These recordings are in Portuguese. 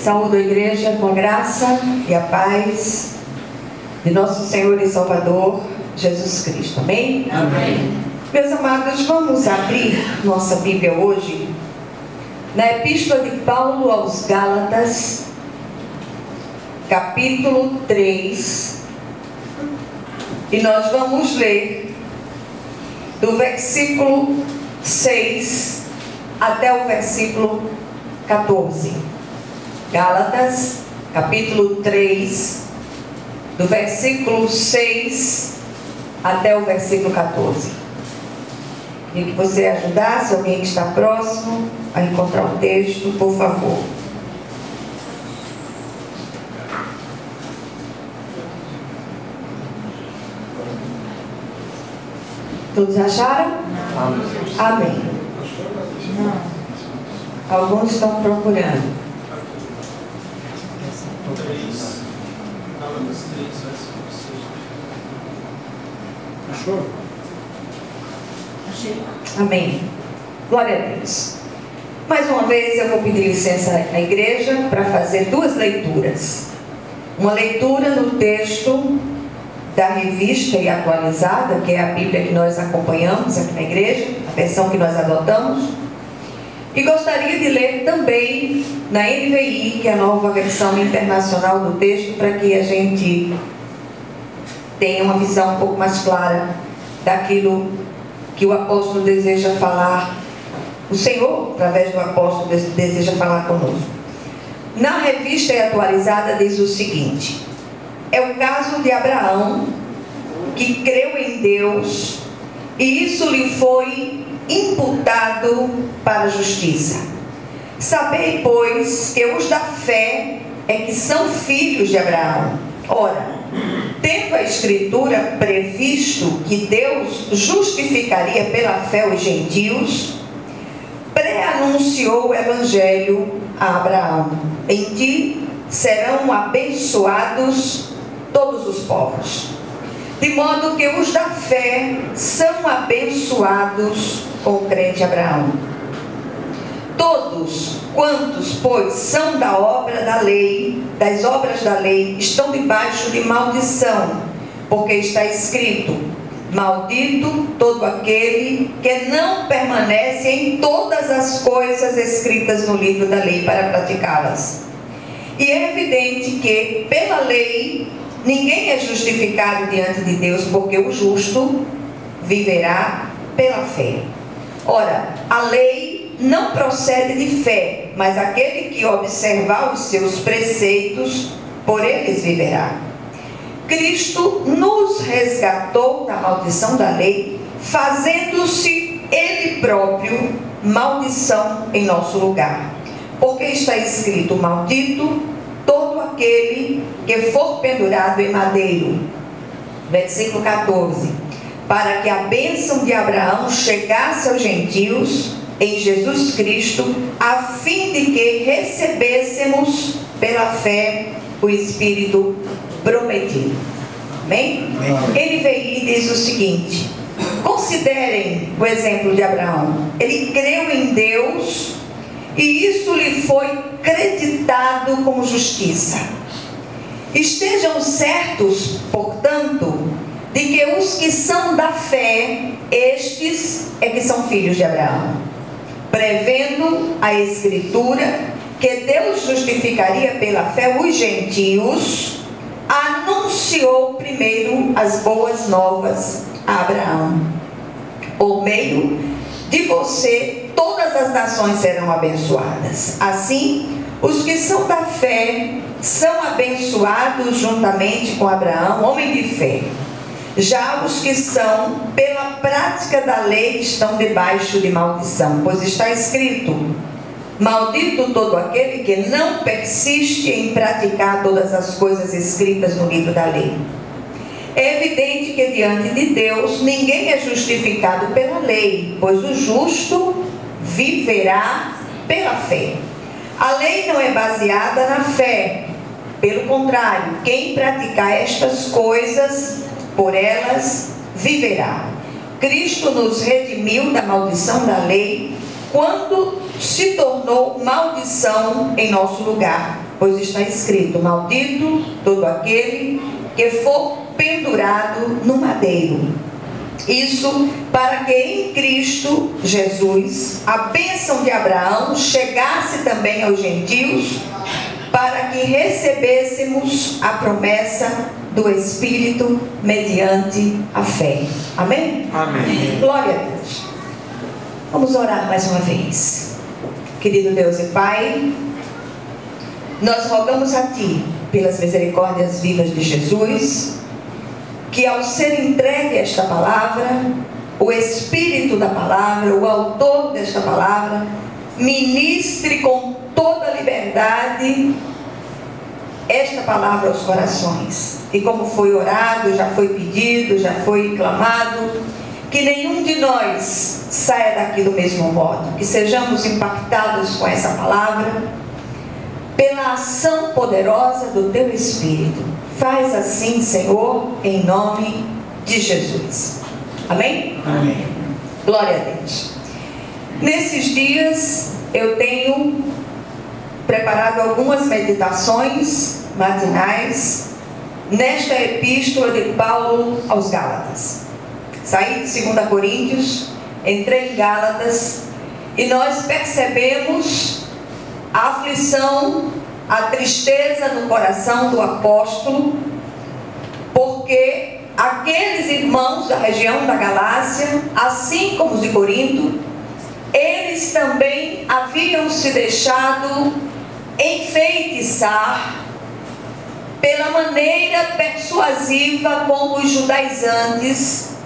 Saúdo a igreja com a graça e a paz de nosso Senhor e Salvador, Jesus Cristo. Amém? Amém. Meus amados, vamos abrir nossa Bíblia hoje na Epístola de Paulo aos Gálatas, capítulo 3, e nós vamos ler do versículo 6 até o versículo 14. Gálatas, capítulo 3, do versículo 6 até o versículo 14. Queria que você ajudasse alguém que está próximo a encontrar o texto, por favor. Todos acharam? Amém. Alguns estão procurando. Achou? Amém. Glória a Deus. Mais uma vez eu vou pedir licença à igreja para fazer duas leituras. Uma leitura no texto da Revista e Atualizada, que é a Bíblia que nós acompanhamos aqui na igreja, a versão que nós adotamos. E gostaria de ler também na NVI, que é a nova versão internacional do texto, para que a gente tenha uma visão um pouco mais clara daquilo que o apóstolo deseja falar, o Senhor, através do apóstolo, deseja falar conosco. Na Revista e Atualizada diz o seguinte: é o caso de Abraão, que creu em Deus, e isso lhe foi imputado para a justiça. Sabei, pois, que os da fé é que são filhos de Abraão. Ora, tendo a Escritura previsto que Deus justificaria pela fé os gentios, pré-anunciou o Evangelho a Abraão: em ti serão abençoados todos os povos. De modo que os da fé são abençoados com o crente Abraão. Todos quantos, pois, são da obra da lei, das obras da lei, estão debaixo de maldição, porque está escrito: maldito todo aquele que não permanece em todas as coisas escritas no livro da lei para praticá-las. E é evidente que, pela lei, ninguém é justificado diante de Deus, porque o justo viverá pela fé. Ora, a lei não procede de fé, mas aquele que observar os seus preceitos, por eles viverá. Cristo nos resgatou da maldição da lei, fazendo-se Ele próprio maldição em nosso lugar. Porque está escrito: maldito todo aquele que for pendurado em madeiro. Versículo 14. Para que a bênção de Abraão chegasse aos gentios em Jesus Cristo, a fim de que recebêssemos pela fé o Espírito prometido. Amém? NVI diz o seguinte: considerem o exemplo de Abraão. Ele creu em Deus e isso lhe foi creditado como justiça. Estejam certos, portanto, de que os que são da fé, estes é que são filhos de Abraão. Prevendo a Escritura que Deus justificaria pela fé os gentios, anunciou primeiro as boas novas a Abraão: por meio de você todas as nações serão abençoadas. Assim, os que são da fé são abençoados juntamente com Abraão, homem de fé. Já os que são pela prática da lei estão debaixo de maldição, pois está escrito: maldito todo aquele que não persiste em praticar todas as coisas escritas no livro da lei. É evidente que diante de Deus ninguém é justificado pela lei, pois o justo viverá pela fé. A lei não é baseada na fé. Pelo contrário, quem praticar estas coisas, por elas viverá. Cristo nos redimiu da maldição da lei quando se tornou maldição em nosso lugar. pois está escrito: maldito todo aquele que for pendurado no madeiro. Isso para que em Cristo Jesus a bênção de Abraão chegasse também aos gentios, para que recebêssemos a promessa do Espírito mediante a fé. Amém? Amém. Glória a Deus. Vamos orar mais uma vez. Querido Deus e Pai, nós rogamos a Ti, pelas misericórdias vivas de Jesus, que ao ser entregue esta palavra, o Espírito da palavra, o autor desta palavra, ministre com toda liberdade esta palavra aos corações. E como foi orado, já foi pedido, já foi clamado, que nenhum de nós saia daqui do mesmo modo, que sejamos impactados com essa palavra pela ação poderosa do Teu Espírito. Faz assim, Senhor, em nome de Jesus. Amém? Amém. Glória a Deus. Nesses dias eu tenho preparado algumas meditações matinais nesta epístola de Paulo aos Gálatas. Saí de 2 Coríntios, entrei em Gálatas e nós percebemos a aflição, a tristeza no coração do apóstolo, porque aqueles irmãos da região da Galácia, assim como os de Corinto, eles também haviam se deixado enfeitiçar pela maneira persuasiva como os judaizantes,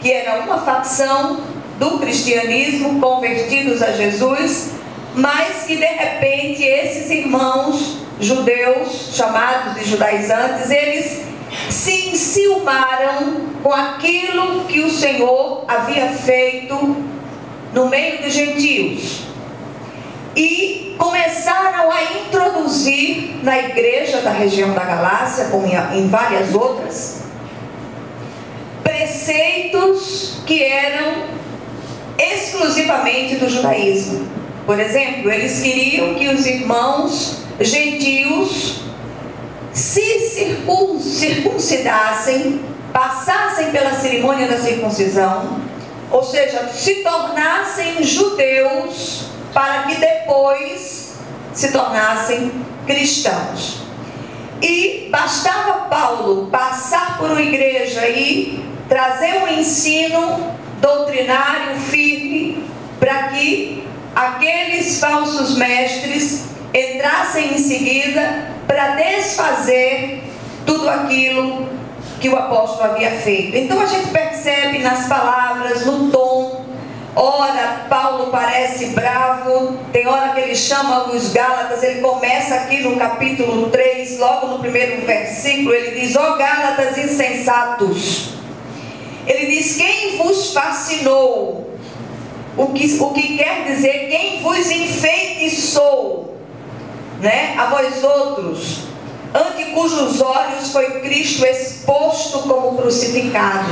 que era uma facção do cristianismo, convertidos a Jesus, mas que de repente esses irmãos judeus, chamados de judaizantes, eles se enciumaram com aquilo que o Senhor havia feito no meio dos gentios e começaram a introduzir na igreja da região da Galácia, como em várias outras, preceitos que eram exclusivamente do judaísmo. Por exemplo, eles queriam que os irmãos gentios se circuncidassem, passassem pela cerimônia da circuncisão, ou seja, se tornassem judeus para que depois se tornassem cristãos. E bastava Paulo passar por uma igreja e trazer um ensino doutrinário firme para que aqueles falsos mestres entrassem em seguida para desfazer tudo aquilo que o apóstolo havia feito. Então a gente percebe nas palavras, no tom. Ora, Paulo parece bravo, tem hora que ele chama os Gálatas, ele começa aqui no capítulo 3, logo no primeiro versículo, ele diz: ó Gálatas insensatos. Ele diz: quem vos fascinou? O que quer dizer quem vos enfeitiçou, né? A vós outros, ante cujos olhos foi Cristo exposto como crucificado.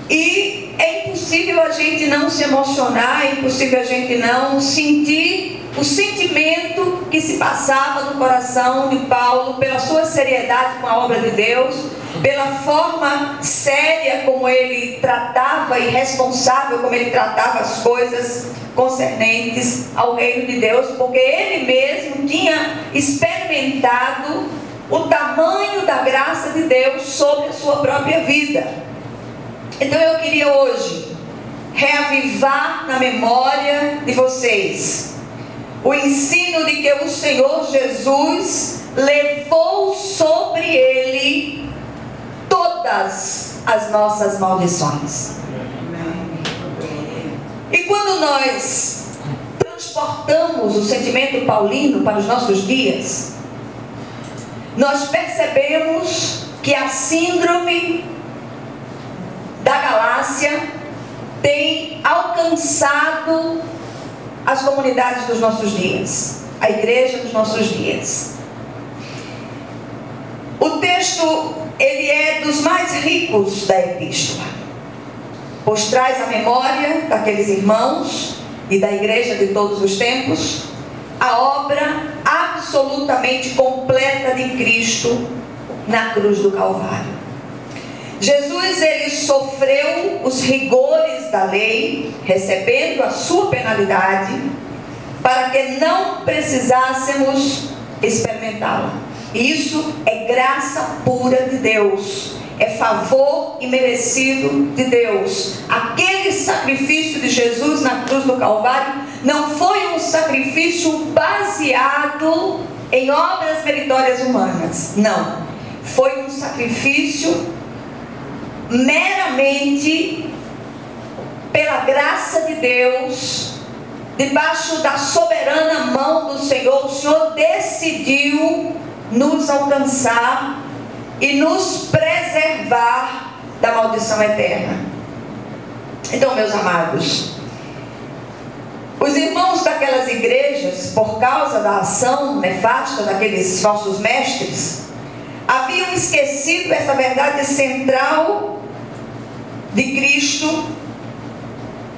E é impossível a gente não se emocionar, é impossível a gente não sentir o sentimento que se passava no coração de Paulo pela sua seriedade com a obra de Deus, pela forma séria como ele tratava e responsável como ele tratava as coisas concernentes ao reino de Deus, porque ele mesmo tinha experimentado o tamanho da graça de Deus sobre a sua própria vida. Então eu queria hoje reavivar na memória de vocês o ensino de que o Senhor Jesus levou sobre ele todas as nossas maldições. E quando nós transportamos o sentimento paulino para os nossos dias, nós percebemos que a síndrome da Galácia tem alcançado as comunidades dos nossos dias, a igreja dos nossos dias. O texto, ele é dos mais ricos da epístola, pois traz a memória daqueles irmãos e da igreja de todos os tempos a obra absolutamente completa de Cristo na cruz do Calvário. Jesus, ele sofreu os rigores da lei, recebendo a sua penalidade, para que não precisássemos experimentá-la. Isso é graça pura de Deus, é favor imerecido de Deus. Aquele sacrifício de Jesus na cruz do Calvário não foi um sacrifício baseado em obras meritórias humanas, não. Foi um sacrifício meramente pela graça de Deus, debaixo da soberana mão do Senhor. O Senhor decidiu nos alcançar e nos preservar da maldição eterna. Então, meus amados, os irmãos daquelas igrejas, por causa da ação nefasta daqueles falsos mestres, haviam esquecido essa verdade central de Cristo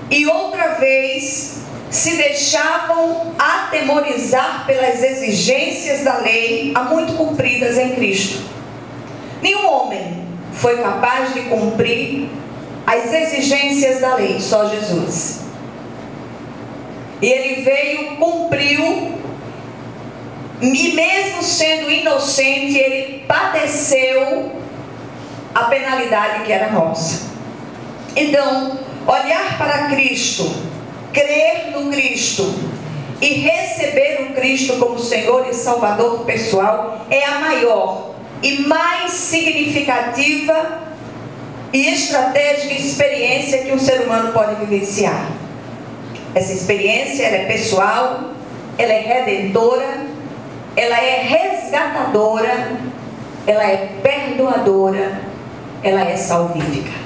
e outra vez se deixavam atemorizar pelas exigências da lei há muito cumpridas em Cristo. Nenhum homem foi capaz de cumprir as exigências da lei, só Jesus. E ele veio, cumpriu, e mesmo sendo inocente, ele padeceu a penalidade que era nossa. Então, olhar para Cristo, crer no Cristo e receber o Cristo como Senhor e Salvador pessoal é a maior e mais significativa e estratégica experiência que um ser humano pode vivenciar. Essa experiência, ela é pessoal, ela é redentora, ela é resgatadora, ela é perdoadora, ela é salvífica.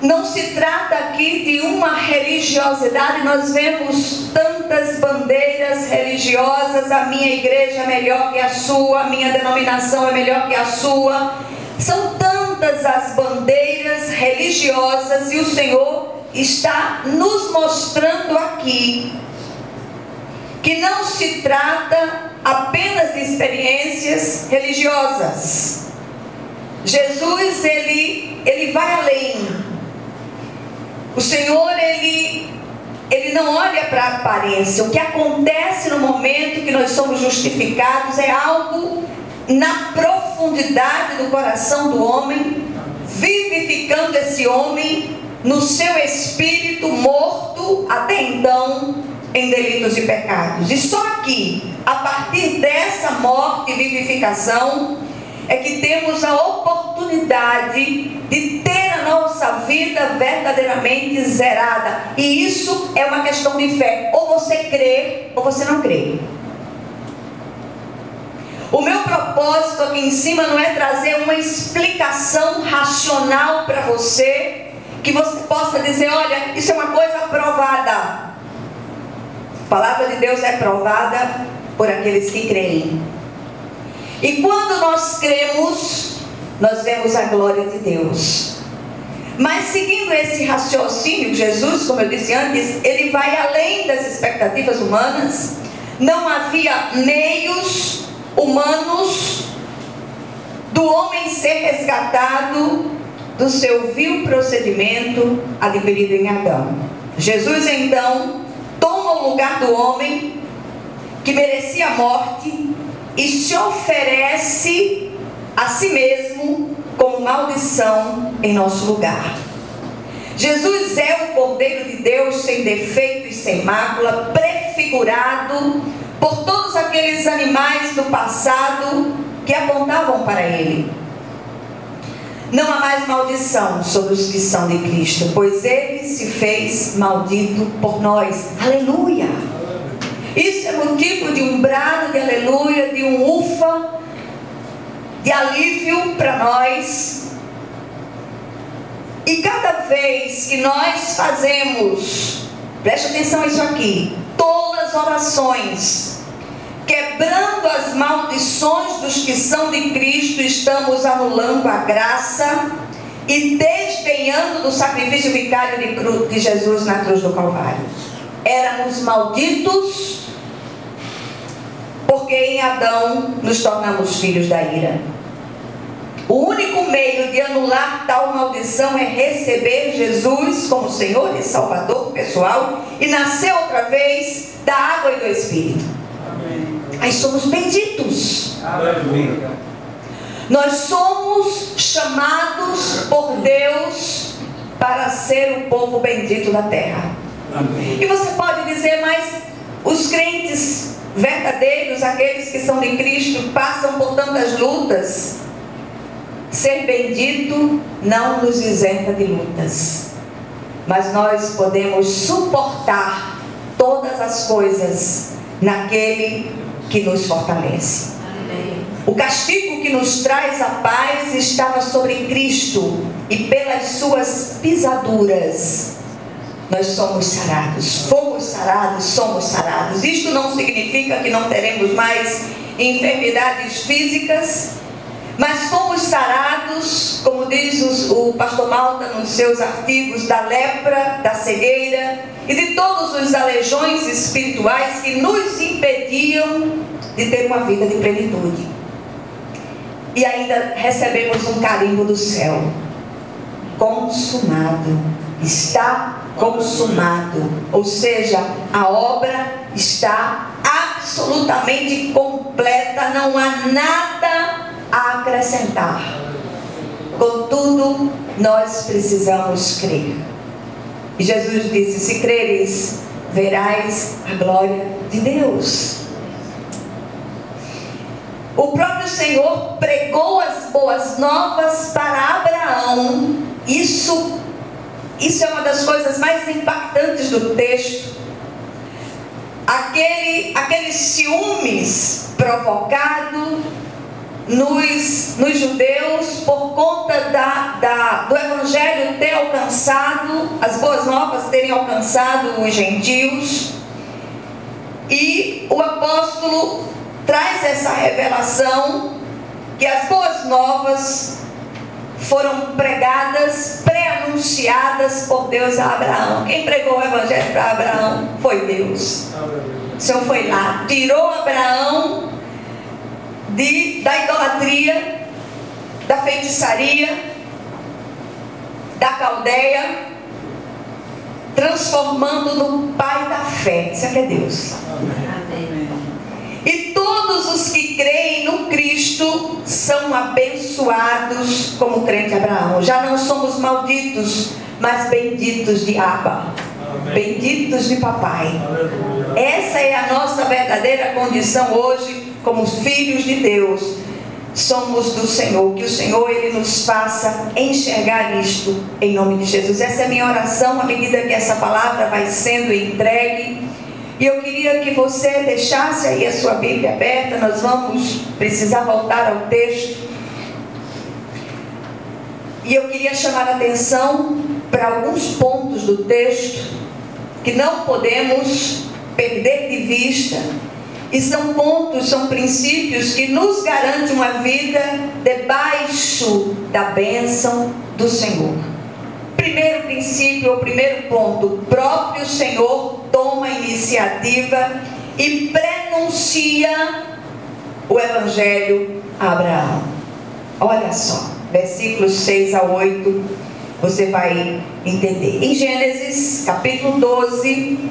Não se trata aqui de uma religiosidade. Nós vemos tantas bandeiras religiosas. A minha igreja é melhor que a sua, a minha denominação é melhor que a sua. São tantas as bandeiras religiosas, e o Senhor está nos mostrando aqui que não se trata apenas de experiências religiosas. Jesus, ele vai além. O Senhor, ele não olha para a aparência. O que acontece no momento que nós somos justificados é algo na profundidade do coração do homem, vivificando esse homem no seu espírito morto até então em delitos e pecados. E só aqui, a partir dessa morte e vivificação, é que temos a oportunidade de ter a nossa vida verdadeiramente zerada. E isso é uma questão de fé. Ou você crê, ou você não crê. O meu propósito aqui em cima não é trazer uma explicação racional para você, que você possa dizer, olha, isso é uma coisa provada. A palavra de Deus é provada por aqueles que creem. E quando nós cremos, nós vemos a glória de Deus. Mas seguindo esse raciocínio, Jesus, como eu disse antes, ele vai além das expectativas humanas. Não havia meios humanos do homem ser resgatado do seu vil procedimento adquirido em Adão. Jesus então toma o lugar do homem que merecia a morte e se oferece a si mesmo como maldição em nosso lugar. Jesus é o Cordeiro de Deus sem defeito e sem mácula, prefigurado por todos aqueles animais do passado que apontavam para ele. Não há mais maldição sobre os que são de Cristo, pois ele se fez maldito por nós. Aleluia! Isso é motivo de um brado de aleluia, de um ufa, de alívio para nós. E cada vez que nós fazemos, preste atenção a isso aqui, todas as orações, quebrando as maldições dos que são de Cristo, estamos anulando a graça e desdenhando do sacrifício vicário de Jesus na cruz do Calvário. éramos malditos, porque em Adão nos tornamos filhos da ira. O único meio de anular tal maldição é receber Jesus como Senhor e Salvador pessoal e nascer outra vez da água e do Espírito. Amém. Aí somos benditos. Amém. Nós somos chamados por Deus para ser o povo bendito da terra. Amém. E você pode dizer, mas os crentes verdadeiros, aqueles que são de Cristo, passam por tantas lutas. Ser bendito não nos isenta de lutas, mas nós podemos suportar todas as coisas naquele que nos fortalece. Amém. O castigo que nos traz a paz estava sobre Cristo, e pelas suas pisaduras nós somos sarados. Fomos sarados, somos sarados. Isto não significa que não teremos mais enfermidades físicas, mas fomos sarados, como diz o pastor Malta nos seus artigos, da lepra, da cegueira e de todos os aleijões espirituais que nos impediam de ter uma vida de plenitude. E ainda recebemos um carimbo do céu: consumado, está consumado. Ou seja, a obra está absolutamente completa, não há nada a acrescentar. Contudo, nós precisamos crer. E Jesus disse: se creres, verás a glória de Deus. O próprio Senhor pregou as boas novas para Abraão. Isso é uma das coisas mais impactantes do texto. Aqueles ciúmes provocados nos judeus por conta do evangelho ter alcançado, as boas novas terem alcançado os gentios. E o apóstolo traz essa revelação que as boas novas foram pregadas, pré-anunciadas por Deus a Abraão. Quem pregou o evangelho para Abraão foi Deus. O Senhor foi lá, tirou Abraão da idolatria, da feitiçaria, da caldeia, transformando no pai da fé. Isso é Deus. Amém. E todos os que creem no Cristo são abençoados como o crente Abraão. Já não somos malditos, mas benditos de Abba. Amém. Benditos de papai. Aleluia. Essa é a nossa verdadeira condição hoje como filhos de Deus. Somos do Senhor. Que o Senhor Ele nos faça enxergar isto em nome de Jesus. Essa é a minha oração à medida que essa palavra vai sendo entregue. E eu queria que você deixasse aí a sua Bíblia aberta. Nós vamos precisar voltar ao texto. E eu queria chamar a atenção para alguns pontos do texto que não podemos perder de vista. E são pontos, são princípios que nos garantem uma vida debaixo da bênção do Senhor. Primeiro princípio, o primeiro ponto: o próprio Senhor toma a iniciativa e prenuncia o Evangelho a Abraão. Olha só, versículos 6 a 8, você vai entender. Em Gênesis, capítulo 12,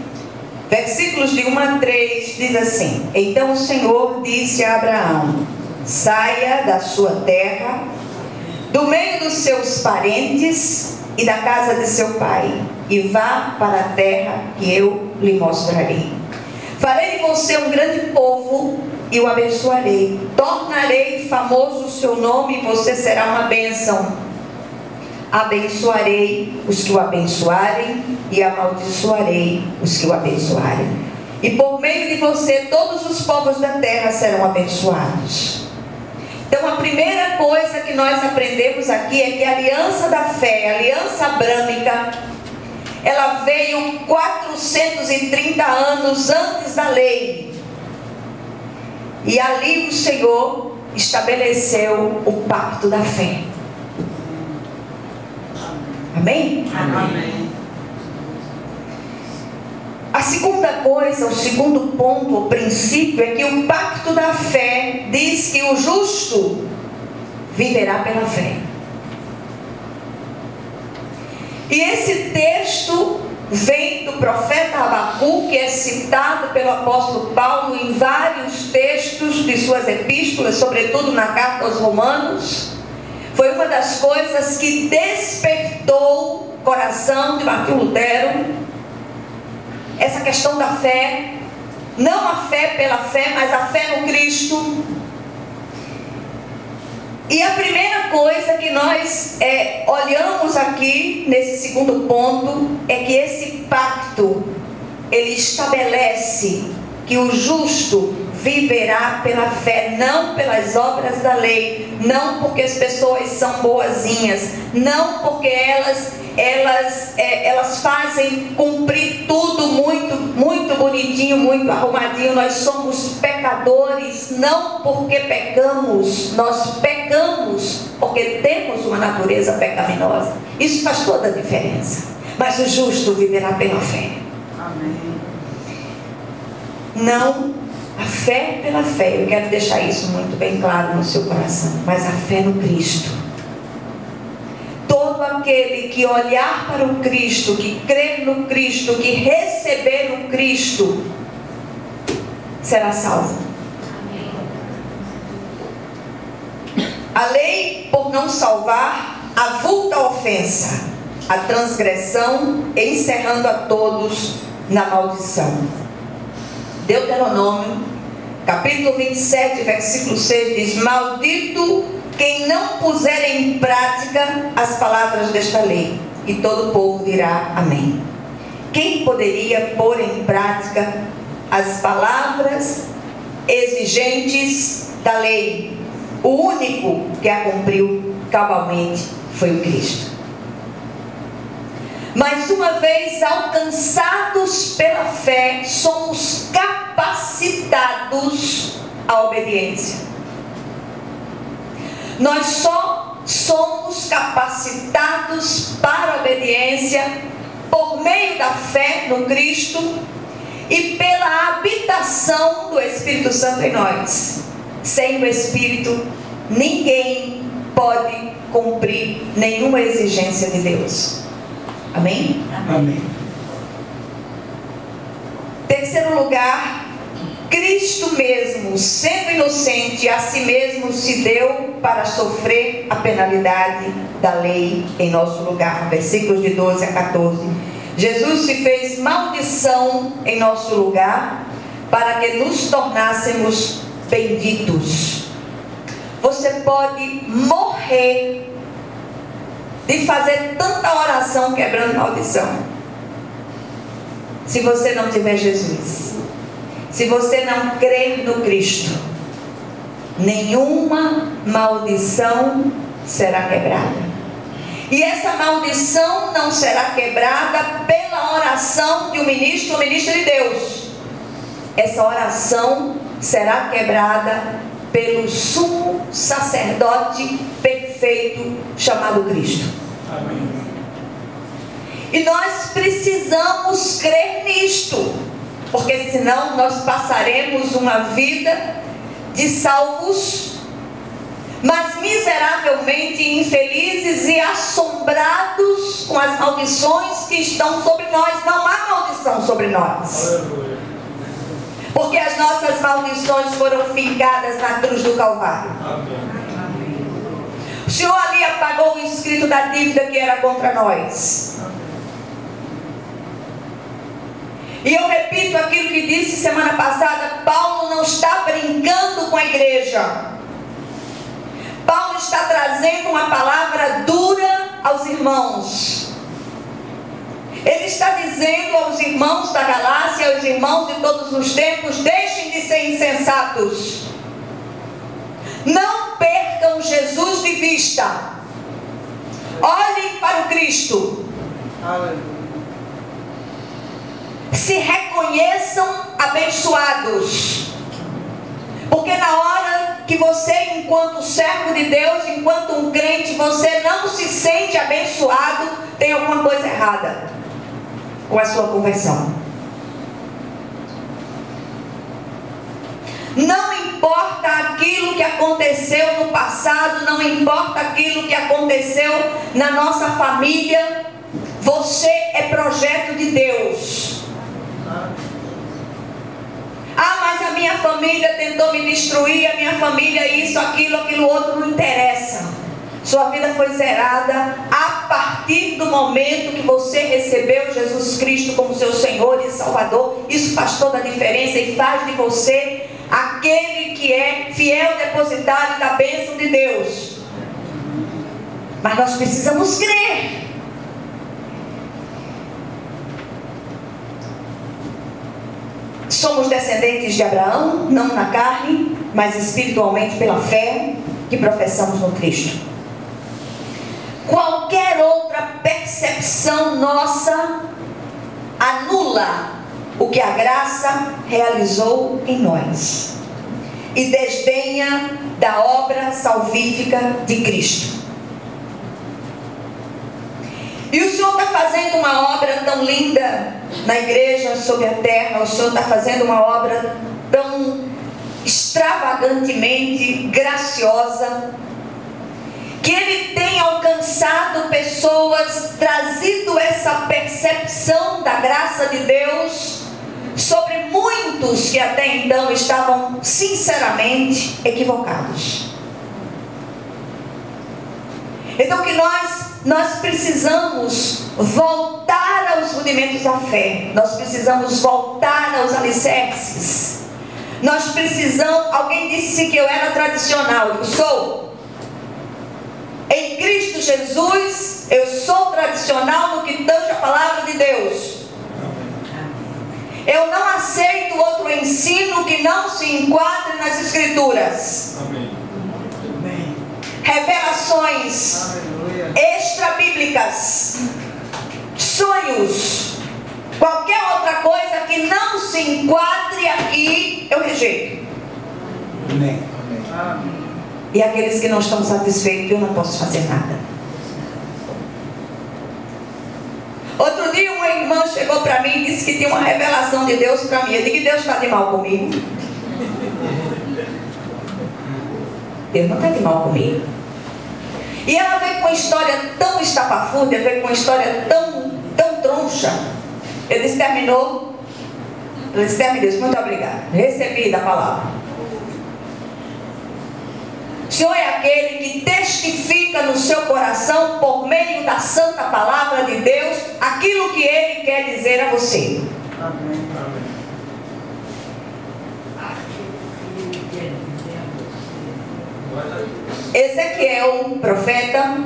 versículos de 1 a 3, diz assim: então o Senhor disse a Abraão: saia da sua terra, do meio dos seus parentes e da casa de seu pai, e vá para a terra que eu lhe mostrarei. Farei de você um grande povo e o abençoarei. Tornarei famoso o seu nome e você será uma bênção. Abençoarei os que o abençoarem e amaldiçoarei os que o abençoarem. E por meio de você todos os povos da terra serão abençoados. Então a primeira coisa que nós aprendemos aqui é que a aliança da fé, a aliança abrâmica, ela veio 430 anos antes da lei. E ali o Senhor estabeleceu o pacto da fé. Amém? Amém. A segunda coisa, o segundo ponto, o princípio, é que o pacto da fé diz que o justo viverá pela fé. E esse texto vem do profeta Abacuque, que é citado pelo apóstolo Paulo em vários textos de suas epístolas, sobretudo na carta aos Romanos. Foi uma das coisas que despertou o coração de Martim Lutero, essa questão da fé, não a fé pela fé, mas a fé no Cristo. E a primeira coisa que nós olhamos aqui, nesse segundo ponto, é que esse pacto, ele estabelece que o justo viverá pela fé, não pelas obras da lei, não porque as pessoas são boazinhas, não porque elas fazem cumprir tudo muito bonitinho, muito arrumadinho. Nós somos pecadores, não porque pecamos, nós pecamos porque temos uma natureza pecaminosa. Isso faz toda a diferença. Mas o justo viverá pela fé. Amém. Não a fé pela fé, eu quero deixar isso muito bem claro no seu coração, mas a fé no Cristo. Todo aquele que olhar para o Cristo, que crer no Cristo, que receber o Cristo, será salvo. A lei, por não salvar, avulta a ofensa, a transgressão, encerrando a todos na maldição. Deuteronômio, capítulo 27, versículo 6 diz: maldito quem não puser em prática as palavras desta lei. E todo o povo dirá amém. Quem poderia pôr em prática as palavras exigentes da lei? O único que a cumpriu cabalmente foi o Cristo. Mais uma vez, alcançados pela fé, somos capacitados à obediência. Nós só somos capacitados para a obediência por meio da fé no Cristo e pela habitação do Espírito Santo em nós. Sem o Espírito, ninguém pode cumprir nenhuma exigência de Deus. Amém? Amém. Terceiro lugar, Cristo mesmo, sendo inocente, a si mesmo se deu para sofrer a penalidade da lei em nosso lugar. Versículos de 12 a 14. Jesus se fez maldição em nosso lugar para que nos tornássemos benditos. Você pode morrer de fazer tanta oração quebrando maldição, se você não tiver Jesus, se você não crer no Cristo, nenhuma maldição será quebrada. E essa maldição não será quebrada pela oração de um ministro ou ministra de Deus. Essa oração será quebrada pelo sumo sacerdote perfeito chamado Cristo. Amém. E nós precisamos crer nisto, porque senão nós passaremos uma vida de salvos, mas miseravelmente infelizes e assombrados com as maldições que estão sobre nós. Não há maldição sobre nós. Aleluia. Porque as nossas maldições foram fincadas na cruz do Calvário. Amém. O Senhor ali apagou o escrito da dívida que era contra nós. E eu repito aquilo que disse semana passada: Paulo não está brincando com a igreja. Paulo está trazendo uma palavra dura aos irmãos. Ele está dizendo aos irmãos da Galácia, aos irmãos de todos os tempos: deixem de ser insensatos. Não percam Jesus de vista. Olhem para o Cristo. Aleluia. Se reconheçam abençoados. Porque na hora que você, enquanto servo de Deus, enquanto um crente, você não se sente abençoado, tem alguma coisa errada com a sua conversão. Não importa aquilo que aconteceu no passado, não importa aquilo que aconteceu na nossa família, você é projeto de Deus. Ah, mas a minha família tentou me destruir, a minha família isso, aquilo outro, não interessa. Sua vida foi zerada a partir do momento que você recebeu Jesus Cristo como seu Senhor e Salvador. Isso faz toda a diferença e faz de você aquele que é fiel depositário da bênção de Deus. Mas nós precisamos crer. Somos descendentes de Abraão, não na carne, mas espiritualmente pela fé que professamos no Cristo. Qualquer outra percepção nossa anula o que a graça realizou em nós e desdenha da obra salvífica de Cristo. E o Senhor está fazendo uma obra tão linda na igreja sobre a terra. O Senhor está fazendo uma obra tão extravagantemente graciosa, que Ele tem alcançado pessoas, trazido essa percepção da graça de Deus sobre muitos que até então estavam sinceramente equivocados. Então que nós precisamos voltar aos rudimentos da fé. Nós precisamos voltar aos alicerces. Nós precisamos, alguém disse que eu era tradicional, eu sou. Em Cristo Jesus, eu sou tradicional no que tange a palavra de Deus. Eu não aceito outro ensino que não se enquadre nas Escrituras. Amém. Revelações extra-bíblicas, sonhos, qualquer outra coisa que não se enquadre aqui, eu rejeito. Amém. E aqueles que não estão satisfeitos, eu não posso fazer nada. Outro dia uma irmã chegou para mim e disse que tinha uma revelação de Deus para mim. Eu digo que Deus está de mal comigo. Deus não está de mal comigo. E ela veio com uma história tão estapafúrdia, veio com uma história tão troncha. Eu disse, terminou? Ela disse, terminei. Muito obrigada. Recebi da palavra. O Senhor é aquele que testifica no seu coração, por meio da santa palavra de Deus, aquilo que Ele quer dizer a você. Amém. Ezequiel, profeta,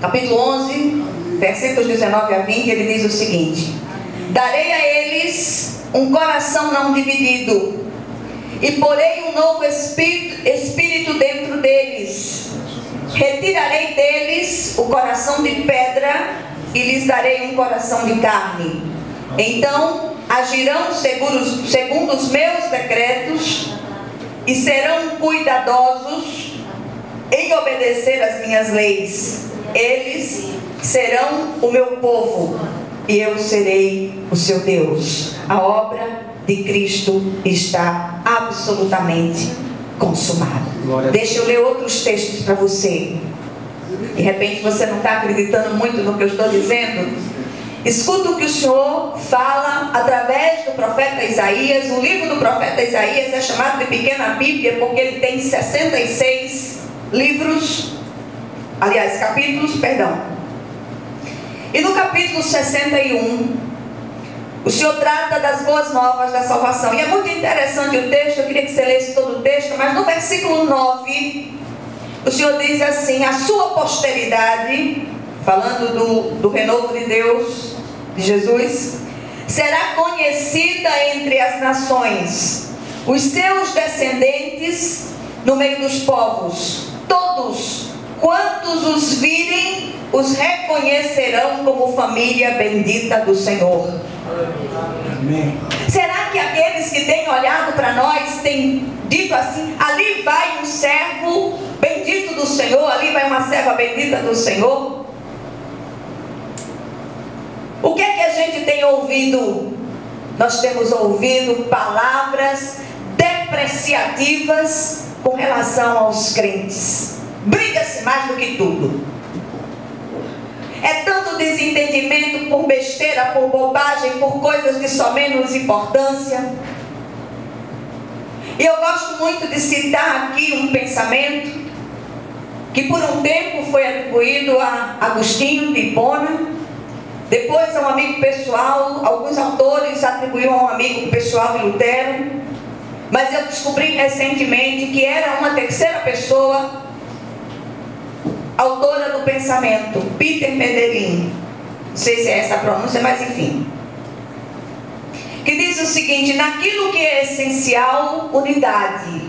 capítulo 11, versículos 19 a 20, ele diz o seguinte: darei a eles um coração não dividido, e porei um novo espírito dentro deles. Retirarei deles o coração de pedra e lhes darei um coração de carne. Então agirão segundo os meus decretos e serão cuidadosos em obedecer às minhas leis. Eles serão o meu povo e eu serei o seu Deus. A obra de Cristo está absolutamente consumada. Deixa eu ler outros textos para você. De repente você não está acreditando muito no que eu estou dizendo. Escuta o que o Senhor fala através do profeta Isaías. O livro do profeta Isaías é chamado de Pequena Bíblia porque ele tem 66 livros, aliás, capítulos, perdão. E no capítulo 61, o Senhor trata das boas novas da salvação. E é muito interessante o texto, eu queria que você lesse todo o texto, mas no versículo 9, o Senhor diz assim: a sua posteridade, falando do renovo de Deus, de Jesus, será conhecida entre as nações, os seus descendentes no meio dos povos. Todos quantos os virem, os reconhecerão como família bendita do Senhor. Amém. Será que aqueles que têm olhado para nós têm dito assim: ali vai um servo bendito do Senhor, ali vai uma serva bendita do Senhor? O que é que a gente tem ouvido? Nós temos ouvido palavras depressivas depreciativas com relação aos crentes. Briga-se mais do que tudo. É tanto desentendimento por besteira, por bobagem, por coisas de só menos importância. E eu gosto muito de citar aqui um pensamento que por um tempo foi atribuído a Agostinho de Hipona, depois a um amigo pessoal, alguns autores atribuíram a um amigo pessoal de Lutero, mas eu descobri recentemente que era uma terceira pessoa autora do pensamento, Peter Medellin, não sei se é essa a pronúncia, mas enfim, que diz o seguinte: naquilo que é essencial, unidade;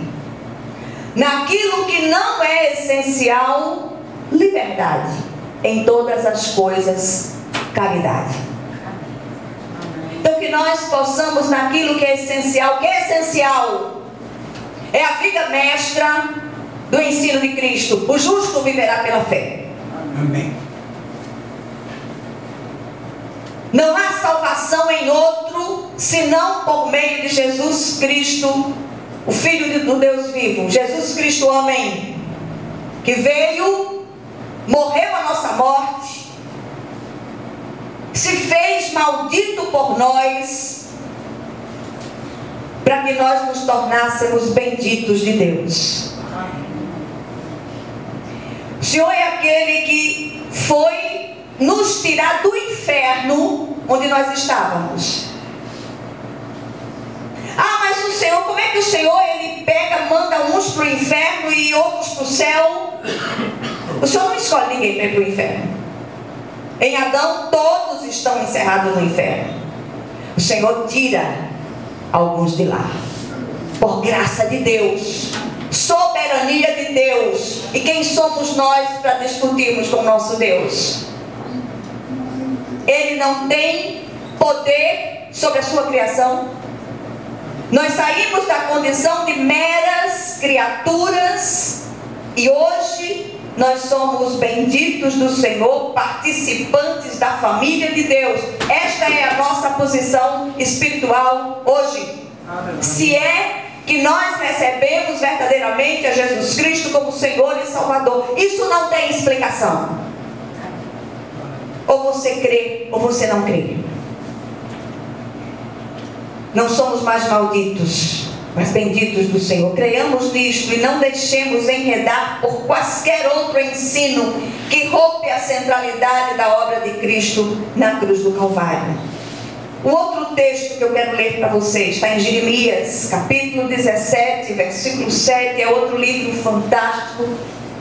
naquilo que não é essencial, liberdade; em todas as coisas, caridade. Então que nós possamos, naquilo que é essencial, é a vida mestra do ensino de Cristo: o justo viverá pela fé. Amém. Não há salvação em outro, senão por meio de Jesus Cristo, o Filho do Deus vivo, Jesus Cristo homem, que veio, morreu a nossa morte, se fez maldito por nós, para que nós nos tornássemos benditos de Deus. O Senhor é aquele que foi nos tirar do inferno onde nós estávamos. Ah, mas o Senhor, como é que o Senhor, Ele pega, manda uns para o inferno e outros para o céu? O Senhor não escolhe ninguém para ir para o inferno. Em Adão, todos estão encerrados no inferno. O Senhor tira alguns de lá, por graça de Deus, soberania de Deus. E quem somos nós para discutirmos com o nosso Deus? Ele não tem poder sobre a sua criação. Nós saímos da condição de meras criaturas e hoje nós somos benditos do Senhor, participantes da família de Deus. Esta é a nossa posição espiritual hoje. Se é que nós recebemos verdadeiramente a Jesus Cristo como Senhor e Salvador. Isso não tem explicação. Ou você crê, ou você não crê. Não somos mais malditos, mas benditos do Senhor. Creiamos nisto e não deixemos enredar por quaisquer outro ensino que rompe a centralidade da obra de Cristo na cruz do Calvário. O outro texto que eu quero ler para vocês está em Jeremias, capítulo 17, versículo 7. É outro livro fantástico,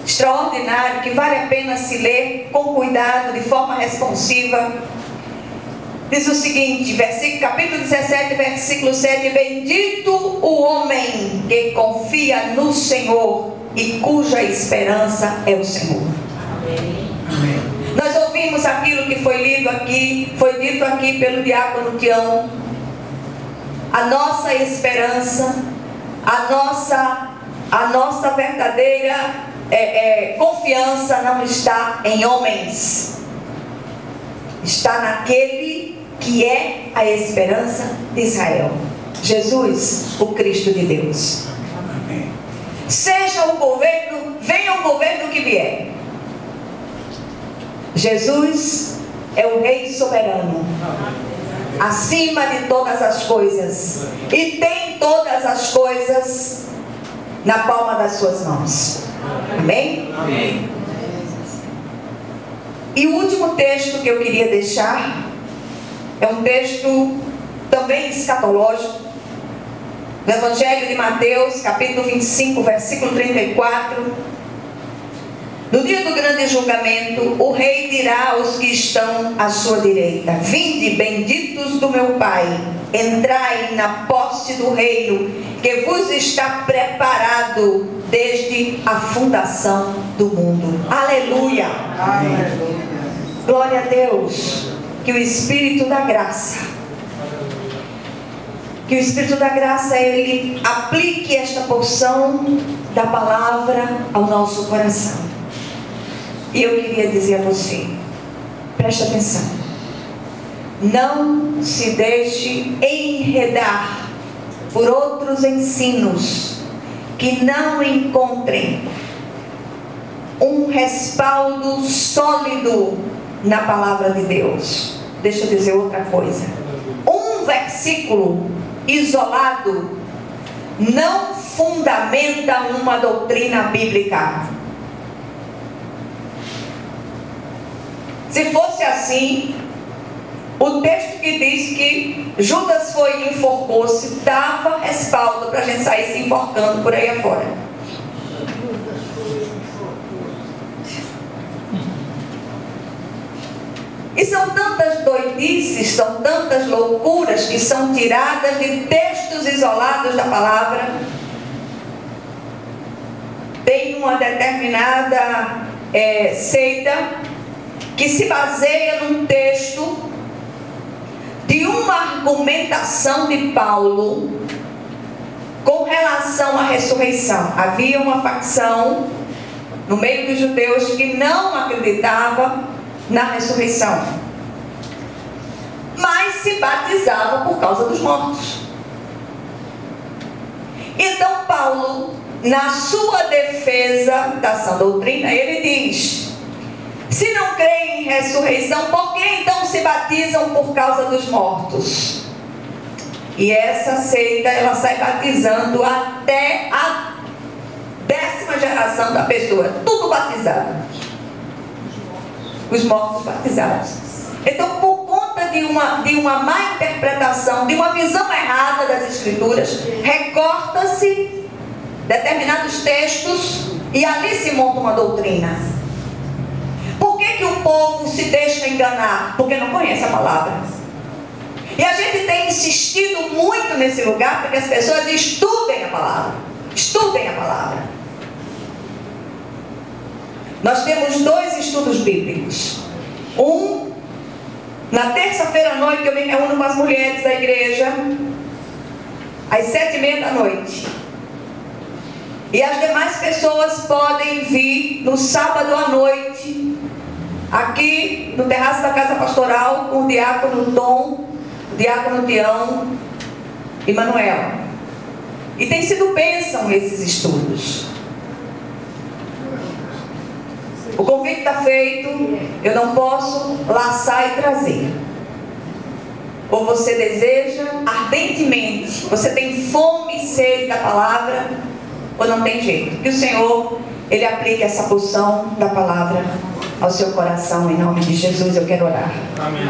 extraordinário, que vale a pena se ler com cuidado, de forma responsiva. Diz o seguinte, capítulo 17, versículo 7: bendito o homem que confia no Senhor e cuja esperança é o Senhor. Amém. Amém. Nós ouvimos aquilo que foi lido aqui, foi dito aqui pelo diácono Tião. A nossa esperança, a nossa verdadeira confiança não está em homens, está naquele que é a esperança de Israel, Jesus, o Cristo de Deus. Amém. Seja o governo, venha o governo que vier, Jesus é o Rei soberano, acima de todas as coisas, e tem todas as coisas na palma das suas mãos. Amém? Amém. E o último texto que eu queria deixar é um texto também escatológico, no Evangelho de Mateus, capítulo 25, versículo 34. No dia do grande julgamento, o rei dirá aos que estão à sua direita: vinde, benditos do meu Pai, entrai na posse do reino que vos está preparado desde a fundação do mundo. Aleluia! Aleluia. Glória a Deus. Que o Espírito da graça, ele aplique esta porção da palavra ao nosso coração. E eu queria dizer a você, preste atenção, não se deixe enredar por outros ensinos que não encontrem um respaldo sólido na palavra de Deus. Deixa eu dizer outra coisa. Um versículo isolado não fundamenta uma doutrina bíblica. Se fosse assim, o texto que diz que Judas foi e enforcou-se dava respaldo para a gente sair se enforcando por aí afora. E são tantas doidices, são tantas loucuras que são tiradas de textos isolados da palavra. Tem uma determinada seita que se baseia num texto de uma argumentação de Paulo com relação à ressurreição. Havia uma facção no meio dos judeus que não acreditava na ressurreição, mas se batizava por causa dos mortos. Então Paulo, na sua defesa da sã doutrina, ele diz: se não creem em ressurreição, por que então se batizam por causa dos mortos? E essa seita, ela sai batizando até a 10ª geração da pessoa, tudo batizado. Os mortos batizados. Então, por conta de uma má interpretação, de uma visão errada das Escrituras, recorta-se determinados textos e ali se monta uma doutrina. Por que o povo se deixa enganar? Porque não conhece a palavra. E a gente tem insistido muito nesse lugar para que as pessoas estudem a palavra. Estudem a palavra. Nós temos 2 estudos bíblicos. Um, na terça-feira à noite, eu me reúno com as mulheres da igreja, às 7h30 da noite. E as demais pessoas podem vir no sábado à noite, aqui no terraço da Casa Pastoral, com o diácono Tom, o diácono Tião e Manuel. E tem sido bênção esses estudos. O convite está feito, eu não posso laçar e trazer. Ou você deseja ardentemente, você tem fome e sede da palavra, ou não tem jeito. Que o Senhor, Ele aplique essa porção da palavra ao seu coração, em nome de Jesus. Eu quero orar. Amém.